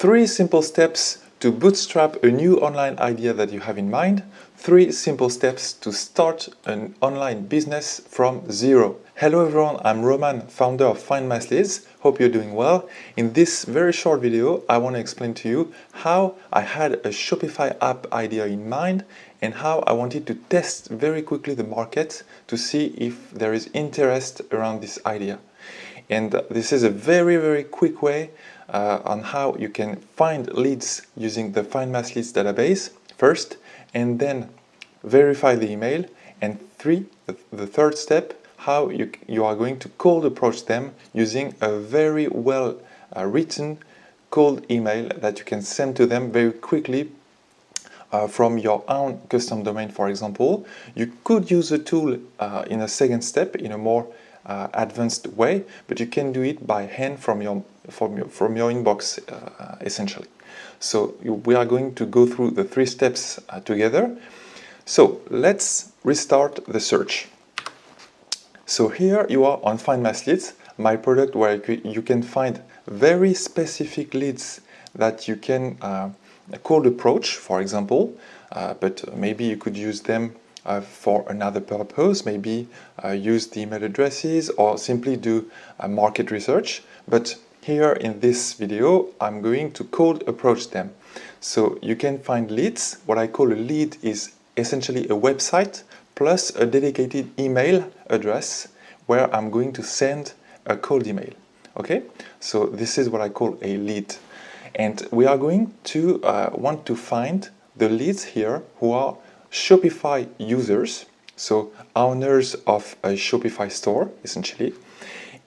3 simple steps to bootstrap a new online idea that you have in mind. 3 simple steps to start an online business from zero. Hello everyone, I'm Roman, founder of Find My Leads. Hope you're doing well. In this very short video, I want to explain to you how I had a Shopify app idea in mind and how I wanted to test very quickly the market to see if there is interest around this idea. And this is a very quick way on how you can find leads using the Find My Leads database first, and then verify the email, and the third step, how you are going to cold approach them using a very well written cold email that you can send to them very quickly from your own custom domain, for example. You could use a tool in a second step in a more advanced way, but you can do it by hand from your inbox essentially. So we are going to go through the 3 steps together. So let's restart the search. So here you are on Find My Leads, my product where you can find very specific leads that you can cold approach, for example, but maybe you could use them for another purpose, maybe use the email addresses or simply do market research. But here in this video, I'm going to cold approach them. So you can find leads. What I call a lead is essentially a website plus a dedicated email address where I'm going to send a cold email. Okay, so this is what I call a lead. And we are going to want to find the leads here who are Shopify users, so owners of a Shopify store, essentially.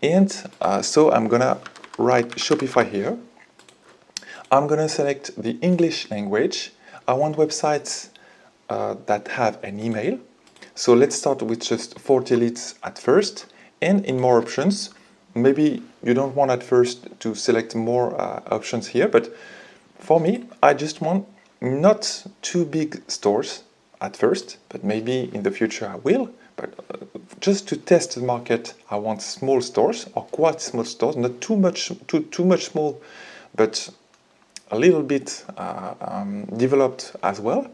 And so I'm gonna write Shopify here. I'm gonna select the English language. I want websites that have an email. So let's start with just 40 leads at first. And in more options, maybe you don't want at first to select more options here, but for me, I just want not too big stores at first, but maybe in the future I will. But just to test the market, I want small stores or quite small stores, not too much small, but a little bit developed as well.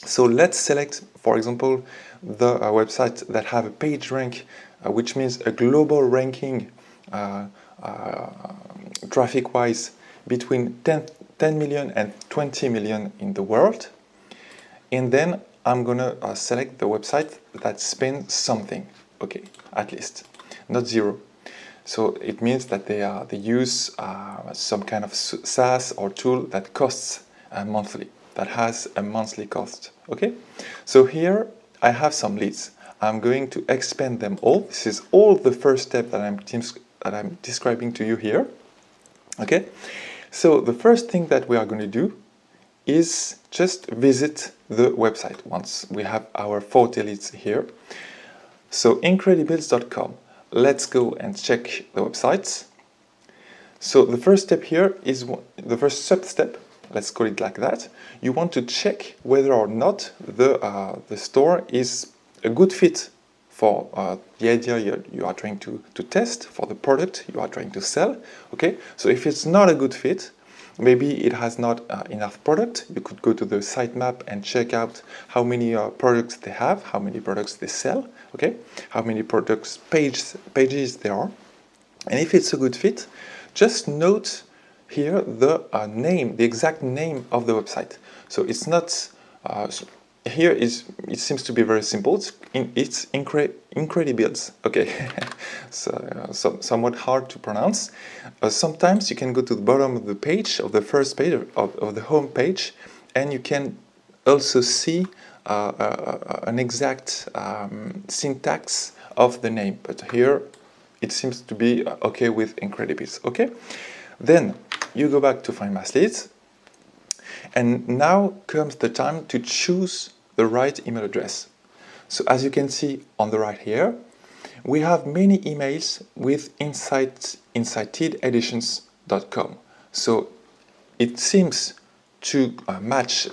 So let's select, for example, the websites that have a page rank, which means a global ranking traffic-wise between 10 million and 20 million in the world. And then I'm gonna select the website that spends something, okay, at least, not zero. So it means that they use some kind of SaaS or tool that costs monthly, that has a monthly cost, okay? So here I have some leads. I'm going to expand them all. This is all the first step that I'm describing to you here, okay? So the first thing that we are going to do is just visit the website once we have our 40 leads here. So incredibles.com. Let's go and check the websites. So the first step here is the first sub-step, let's call it like that. You want to check whether or not the store is a good fit for the idea you are trying to test, for the product you are trying to sell. Okay, so if it's not a good fit, maybe it has not enough product, you could go to the sitemap and check out how many products they have, how many products they sell, okay, how many products pages there are. And if it's a good fit, just note here the name, the exact name of the website. So it's not here it seems to be very simple. It's Incredibles. Okay, so somewhat hard to pronounce. Sometimes you can go to the bottom of the page, of the first page of the home page, and you can also see an exact syntax of the name. But here it seems to be okay with Incredibles. Okay, then you go back to Find My Leads. And now comes the time to choose the right email address. So as you can see on the right here, we have many emails with insightededitions.com. So it seems to match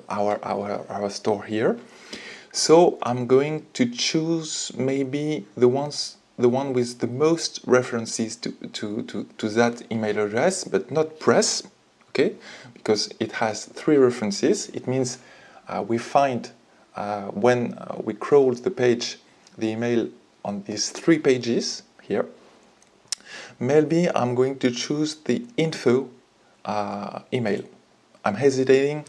our store here. So I'm going to choose maybe the one with the most references to that email address, but not press, okay? Because it has 3 references. It means we find when we crawl the page, the email on these 3 pages here. Maybe I'm going to choose the info email. I'm hesitating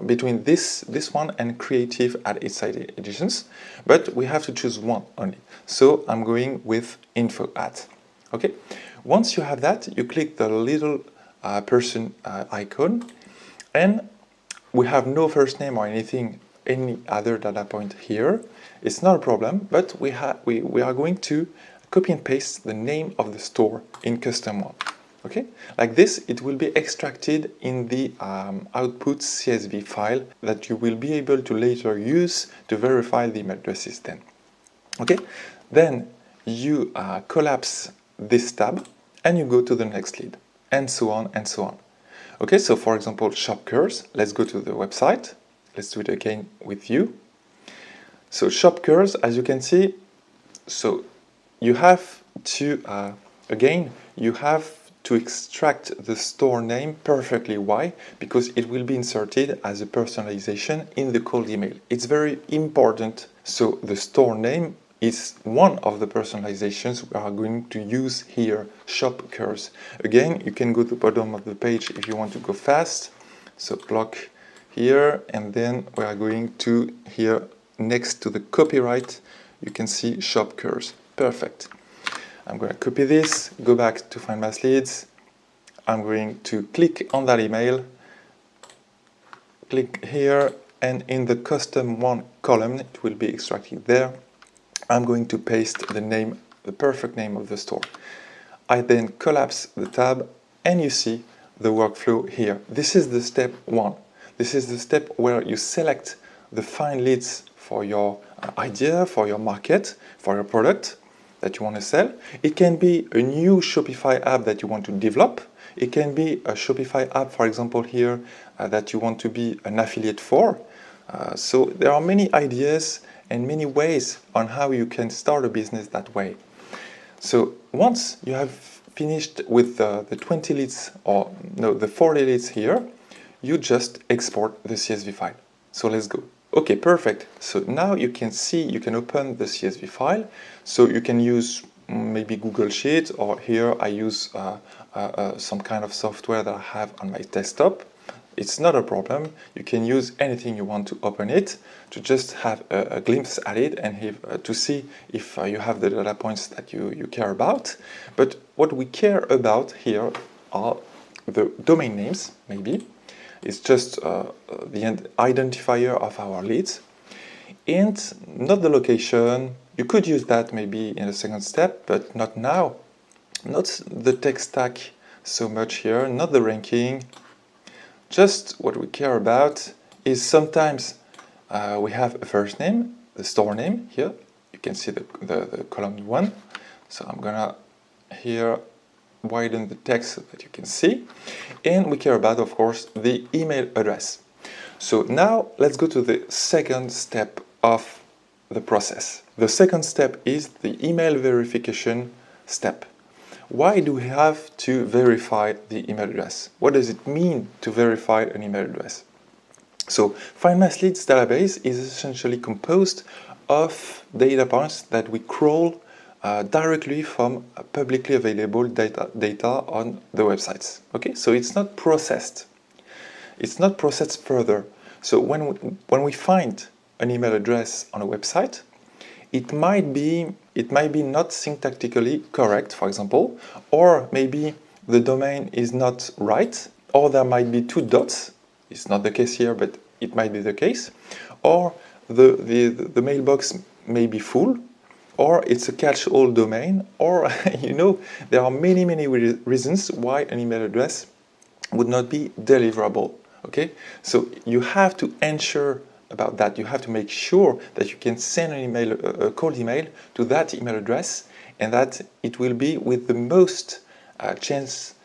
between this one and creative at Inside Editions, but we have to choose one only. So I'm going with info at. Okay. Once you have that, you click the little person icon, and we have no first name or anything, any other data point here. It's not a problem, but we are going to copy and paste the name of the store in custom one. Okay, like this, it will be extracted in the output CSV file that you will be able to later use to verify the email addresses then. Okay, then you collapse this tab and you go to the next lead, and so on and so on. Okay, so for example, shop curs, let's go to the website. Let's do it again with you. So shop curs, as you can see, so you have to, again, you have to extract the store name perfectly. Why? Because it will be inserted as a personalization in the cold email. It's very important. So the store name is one of the personalizations we are going to use here, shop curs. Again, you can go to the bottom of the page if you want to go fast. So block here, and then we are going to here next to the copyright, you can see shop curs. Perfect. I'm going to copy this, go back to Find Mass Leads. I'm going to click on that email, click here, and in the custom one column, it will be extracted there. I'm going to paste the name, the perfect name of the store. I then collapse the tab, and you see the workflow here. This is the step 1. This is the step where you select the find leads for your idea, for your market, for your product that you want to sell. It can be a new Shopify app that you want to develop. It can be a Shopify app, for example, here that you want to be an affiliate for. So there are many ideas and many ways on how you can start a business that way. So once you have finished with the 20 leads, or no, the 40 leads here, you just export the CSV file. So let's go. Okay, perfect. So now you can see, you can open the CSV file. So you can use maybe Google Sheet, or here I use some kind of software that I have on my desktop. It's not a problem. You can use anything you want to open it, to just have a glimpse at it and to see if you have the data points that you care about. But what we care about here are the domain names, maybe. It's just the identifier of our leads, and not the location. You could use that maybe in the second step, but not now. Not the tech stack so much here, not the ranking. Just what we care about is sometimes we have a first name, the store name here. You can see the column 1. So I'm gonna here widen the text so that you can see. And we care about, of course, the email address. So now let's go to the second step of the process. The second step is the email verification step. Why do we have to verify the email address? What does it mean to verify an email address? So Find Mass Leads database is essentially composed of data points that we crawl directly from publicly available data on the websites. Okay, so it's not processed. It's not processed further. So when we find an email address on a website, it might be not syntactically correct, for example, or maybe the domain is not right, or there might be 2 dots. It's not the case here, but it might be the case, or the mailbox may be full, or it's a catch-all domain, or there are many reasons why an email address would not be deliverable. Okay, so you have to ensure about that. You have to make sure that you can send an email, a cold email, to that email address, and that it will be with the most chance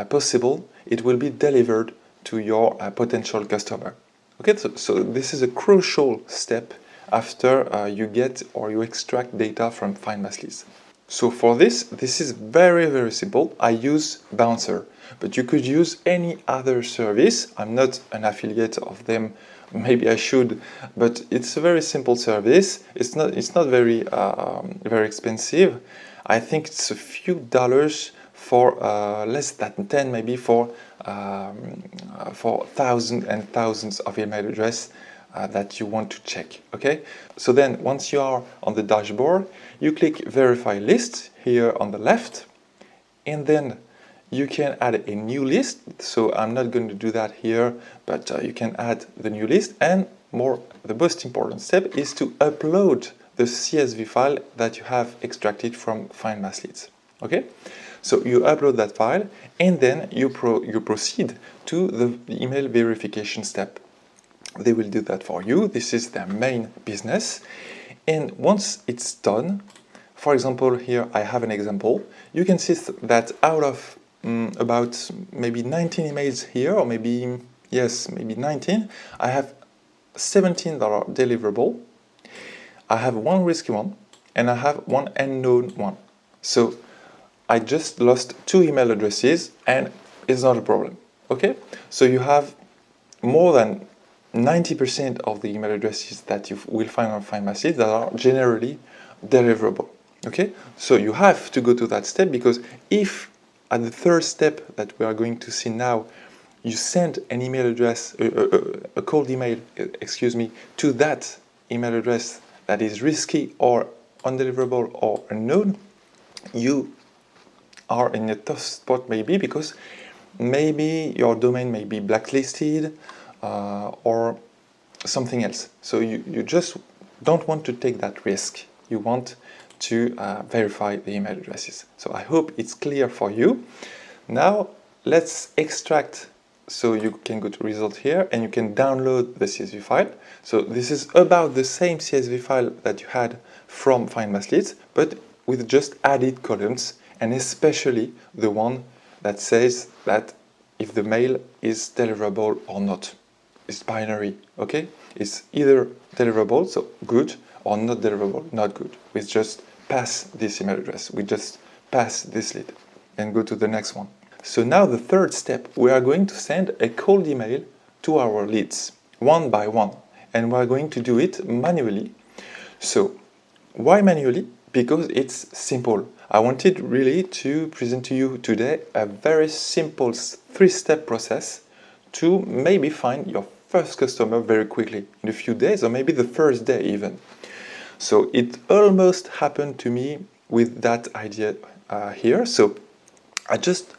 possible. It will be delivered to your potential customer. Okay, so this is a crucial step after you get or you extract data from Find Mass Leads. So for this is very simple. I use Bouncer. but you could use any other service. I'm not an affiliate of them. Maybe I should, but it's a very simple service. It's not very very expensive. I think it's a few dollars for less than 10, maybe for thousands and thousands of email address that you want to check. Okay, so then once you are on the dashboard, you click verify list here on the left, and then you can add a new list. So I'm not going to do that here, but you can add the new list. And the most important step is to upload the CSV file that you have extracted from Find Mass Leads. Okay, so you upload that file, and then you proceed to the email verification step. They will do that for you. This is their main business. And once it's done, for example, here I have an example. You can see that out of about maybe 19 emails here, or maybe 19, I have 17 that are deliverable. I have one risky one, and I have one unknown one. So I just lost 2 email addresses, and it's not a problem. Okay, so you have more than 90% of the email addresses that you will find on Find Mass Leads that are generally deliverable. Okay, so you have to go to that step, because if at the third step that we are going to see now, you send an email address, a cold email, to that email address that is risky or undeliverable or unknown, you are in a tough spot, maybe because maybe your domain may be blacklisted or something else. So you just don't want to take that risk. You want to verify the email addresses. So I hope it's clear for you. Now let's extract. So you can go to result here, and you can download the CSV file. So this is about the same CSV file that you had from Find Mass Leads, but with just added columns, and especially the one that says that if the mail is deliverable or not. It's binary, okay? It's either deliverable, so good, or not deliverable, not good. We just pass this email address. We just pass this lead and go to the next one. So now the third step, we are going to send a cold email to our leads, one by one, and we are going to do it manually. So why manually? Because it's simple. I wanted really to present to you today a very simple 3-step process to maybe find your first customer very quickly, in a few days, or maybe the first day even. So it almost happened to me with that idea here. So I just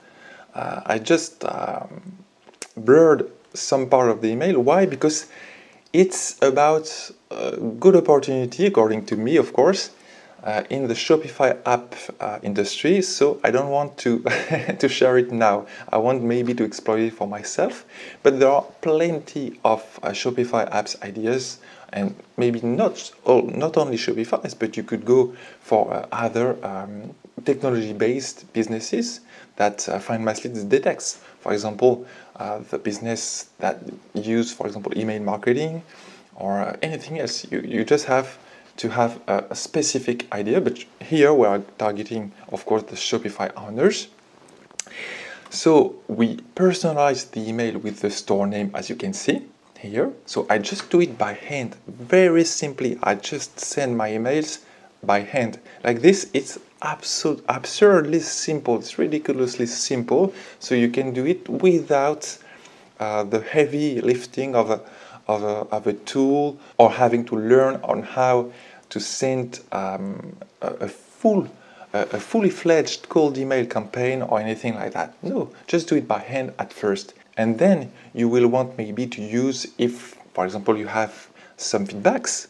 blurred some part of the email. Why? Because it's about a good opportunity, according to me, of course, in the Shopify app industry. So I don't want to to share it now. I want maybe to exploit it for myself. But there are plenty of Shopify apps ideas, and maybe not only Shopify's, but you could go for other technology-based businesses that Find Mass Leads detects. For example, the business that use, for example, email marketing or anything else. You just have to have a specific idea, but here we are targeting, of course, the Shopify owners. So we personalize the email with the store name, as you can see here. So I just do it by hand, very simply. I just send my emails by hand like this. It's absurdly simple. It's ridiculously simple. So you can do it without the heavy lifting of a tool, or having to learn on how to send a fully fledged cold email campaign or anything like that. No, just do it by hand at first. And then you will want maybe to use, if, for example, you have some feedbacks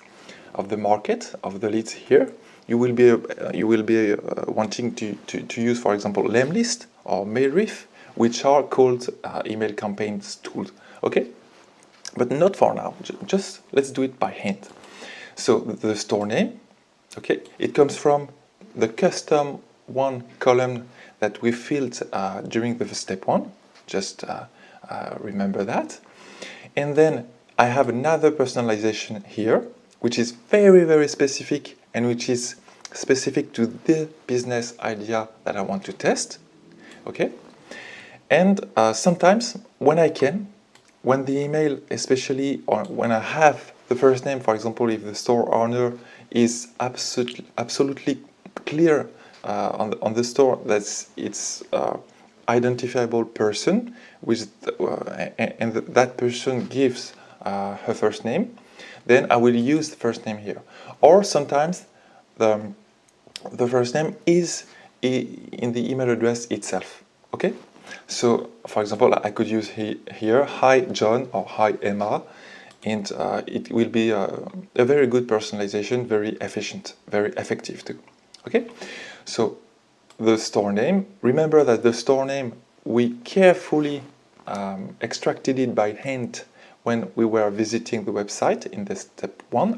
of the market, of the leads here, you will be wanting to use, for example, Lemlist or Mailriff, which are called email campaigns tools. Okay? But not for now. Just let's do it by hand. So the store name, okay, it comes from the custom one column that we filled during the step 1. Just remember that. And then I have another personalization here, which is very, very specific, and which is specific to the business idea that I want to test. Okay. And sometimes when I can, when the email, especially or when I have the first name, for example, if the store owner is absolutely clear on the store that it's identifiable person with and that person gives her first name, then I will use the first name here. Or sometimes the first name is in the email address itself. Okay, so for example, I could use here hi John or hi Emma, and it will be a very good personalization, very efficient, very effective too. Okay, so the store name, remember that the store name we carefully extracted it by hand when we were visiting the website in the step one.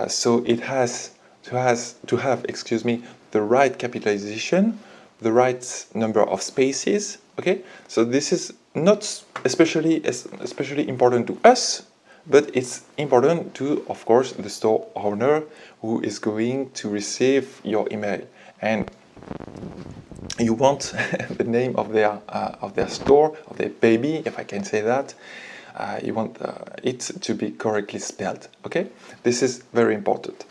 So it has to have, excuse me, the right capitalization, the right number of spaces. Okay, so this is not especially important to us, but it's important to, of course, the store owner who is going to receive your email, and you want the name of their store, of their baby, if I can say that. You want it to be correctly spelled. Okay, this is very important.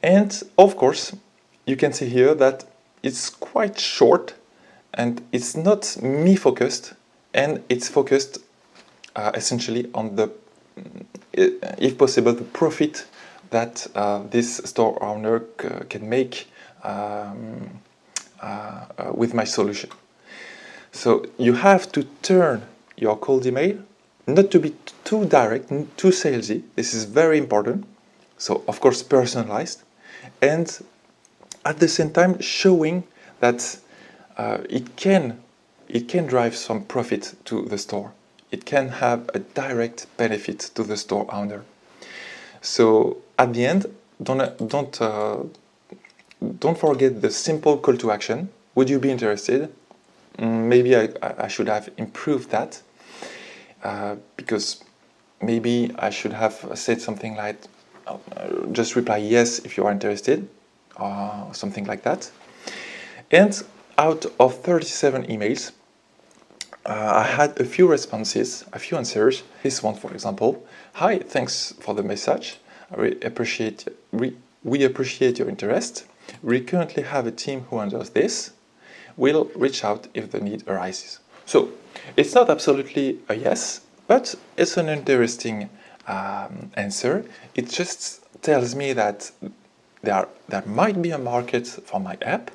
And of course, you can see here that it's quite short and it's not me focused, and it's focused essentially on the, if possible, the profit that this store owner can make with my solution. So you have to turn your cold email not to be too direct, too salesy. This is very important. So of course personalized, and at the same time showing that it can drive some profit to the store. It can have a direct benefit to the store owner. So at the end, don't forget the simple call to action. Would you be interested? Maybe I should have improved that because maybe I should have said something like just reply yes if you are interested, something like that. And out of 37 emails, I had a few responses, a few answers. This one, for example: hi, thanks for the message. We appreciate your interest. We currently have a team who handles this. We'll reach out if the need arises. So it's not absolutely a yes, but it's an interesting answer. It just tells me that there might be a market for my app,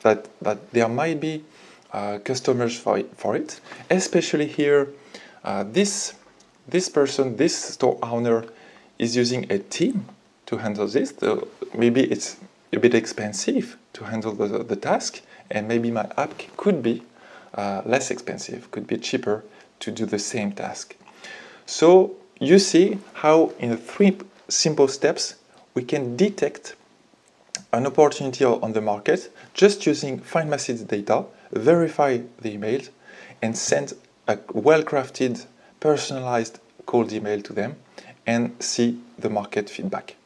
that there might be customers for it, especially here. This person, this store owner, is using a team to handle this. Maybe it's a bit expensive to handle the task, and maybe my app could be less expensive, could be cheaper to do the same task. So you see how in 3 simple steps we can detect an opportunity on the market just using Find Message data, verify the emails, and send a well-crafted, personalized cold email to them and see the market feedback.